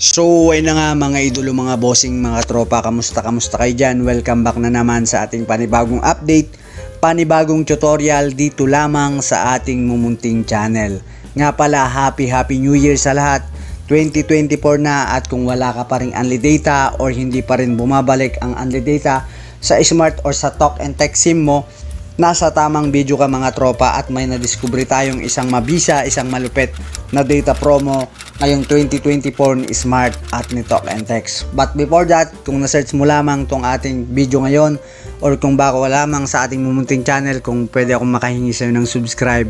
So ay na nga mga idolo, mga bossing, mga tropa, kamusta kayo dyan? Welcome back na naman sa ating panibagong update, panibagong tutorial dito lamang sa ating mumunting channel. Nga pala, happy New Year sa lahat. 2024 na, at kung wala ka pa ring unli data or hindi pa rin bumabalik ang unli data sa smart or sa talk and text sim mo, nasa tamang video ka mga tropa, at may nadiskubre tayong isang mabisa, isang malupit na data promo ngayong 2024 ni Smart at ni Talk and Text. But before that, kung na-search mo lamang tong ating video ngayon or kung bako lamang sa ating mumunting channel, kung pwede akong makahingi sa'yo ng subscribe,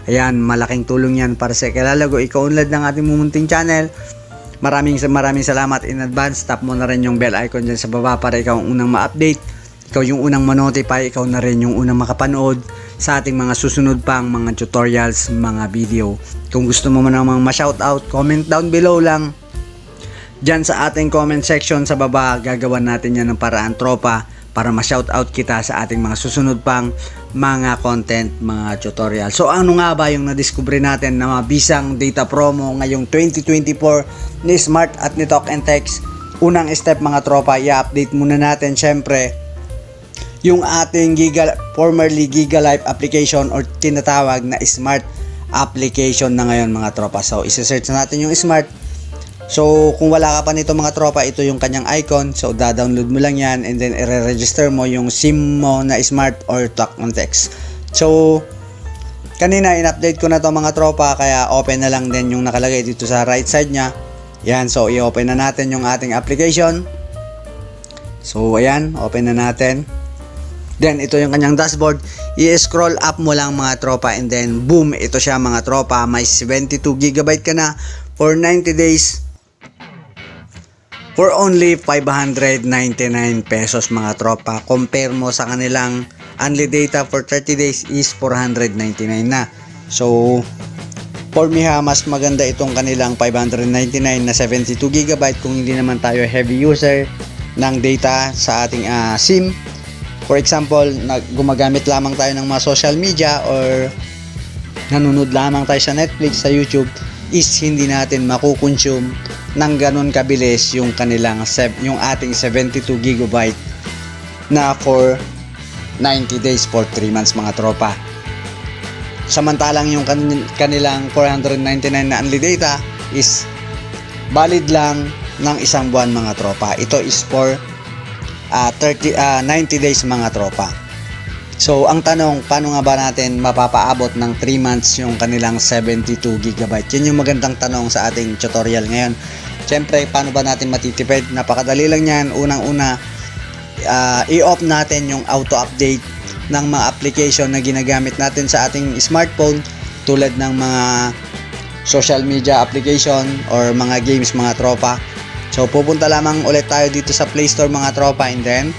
ayan, malaking tulong yan para sa ikalalago, ikaunlad ng ating mumunting channel. Maraming salamat in advance. Tap mo na rin yung bell icon dyan sa baba para ikaw ang unang ma-update, ikaw yung unang ma-notify, ikaw na rin yung unang makapanood sa ating mga susunod pang mga tutorials, mga video. Kung gusto mo namang ma-shoutout, comment down below lang dyan sa ating comment section sa baba. Gagawan natin yan ng paraan, tropa, para ma-shoutout kita sa ating mga susunod pang mga content, mga tutorial. So ano nga ba yung nadiskubre natin na mabisang data promo ngayong 2024 ni Smart at ni Talk and Text? Unang step mga tropa, i-update muna natin syempre yung ating formerly Giga Life application or tinatawag na Smart application na ngayon mga tropa. So isa-search na natin yung Smart. So kung wala ka pa nito mga tropa, ito yung kanyang icon. So da-download mo lang yan and then i-register mo yung SIM mo na Smart or Talk and Text. So kanina in-update ko na to mga tropa, kaya open na lang din yung nakalagay dito sa right side nya. Yan, so i-open na natin yung ating application. So ayan, open na natin. Then ito yung kanyang dashboard. I-scroll up mo lang mga tropa and then boom, ito siya mga tropa. May 72GB ka na for 90 days for only 599 pesos mga tropa. Compare mo sa kanilang unli data for 30 days is 499 na. So for me mas maganda itong kanilang 599 na 72GB kung hindi naman tayo heavy user ng data sa ating SIM. For example, gumagamit lamang tayo ng mga social media or nanonood lamang tayo sa Netflix, sa YouTube, is hindi natin makukonsume ng ganun kabilis yung ating 72GB na for 90 days for 3 months mga tropa. Samantalang yung kanilang 499 na unli data is valid lang ng isang buwan mga tropa. Ito is for 90 days mga tropa. So ang tanong, paano nga ba natin mapapaabot ng 3 months yung kanilang 72GB? Yan yung magandang tanong sa ating tutorial ngayon. Siyempre, paano ba natin matitipid? Napakadali lang yan. Unang-una, i-off natin yung auto-update ng mga application na ginagamit natin sa ating smartphone, tulad ng mga social media application or mga games mga tropa. So pupunta lamang ulit tayo dito sa Play Store mga tropa, and then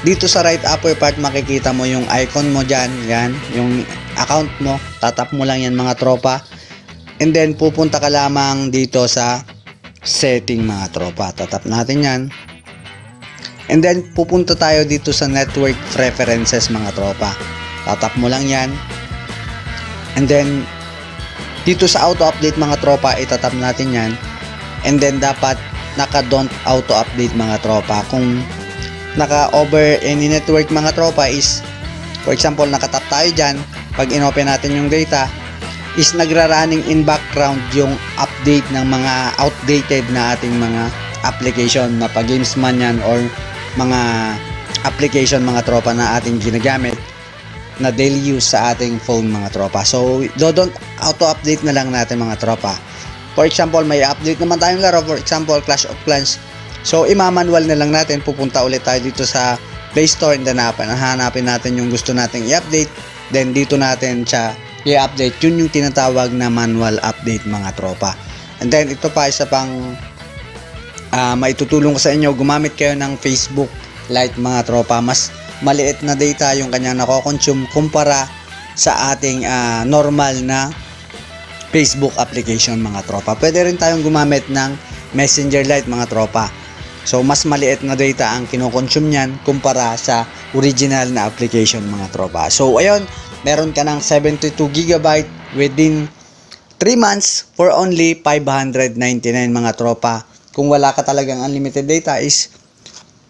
dito sa right upper part makikita mo yung icon mo dyan, yan, yung account mo. Tatap mo lang yan mga tropa, and then pupunta ka lamang dito sa setting mga tropa. Tatap natin yan, and then pupunta tayo dito sa network preferences mga tropa. Tatap mo lang yan, and then dito sa auto update mga tropa, itatap natin yan. And then dapat naka don't auto update mga tropa. Kung naka over any network mga tropa is, for example nakatap tayo dyan, pag inopen natin yung data is nagra-running in background yung update ng mga outdated na ating mga application, mapa games man yan or mga application mga tropa na ating ginagamit na daily use sa ating phone mga tropa. So don't auto update na lang natin mga tropa. For example, may update naman tayong laro, for example Clash of Clans. So ima-manual na lang natin, pupunta ulit tayo dito sa Play Store and then hanapin natin yung gusto nating i-update. Then dito natin siya i-update. Yun yung tinatawag na manual update mga tropa. And then ito pa, isa pang maitutulong ko sa inyo, gumamit kayo ng Facebook Lite mga tropa. Mas maliit na data yung kanyang nako-consume kumpara sa ating normal na Facebook application mga tropa. Pwede rin tayong gumamit ng Messenger Lite mga tropa. So mas maliit na data ang kinokonsume niyan kumpara sa original na application mga tropa. So ayun, meron ka ng 72GB within 3 months for only 599 mga tropa. Kung wala ka talagang unlimited data is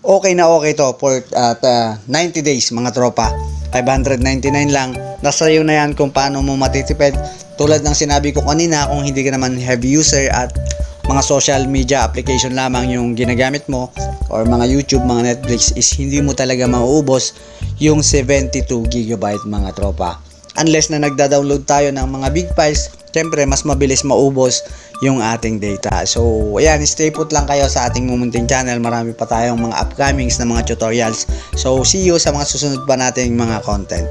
okay na okay to for 90 days mga tropa. 599 lang. Nasa iyo na yan kung paano mo matitipid. Tulad ng sinabi ko kanina, kung hindi ka naman heavy user at mga social media application lamang yung ginagamit mo or mga YouTube, mga Netflix, is hindi mo talaga mauubos yung 72 GB mga tropa. Unless na nagda-download tayo ng mga big files, syempre mas mabilis maubos yung ating data. So, ayan, stay put lang kayo sa ating Mumunting channel. Marami pa tayong mga upcomings na mga tutorials. So, see you sa mga susunod pa nating mga content.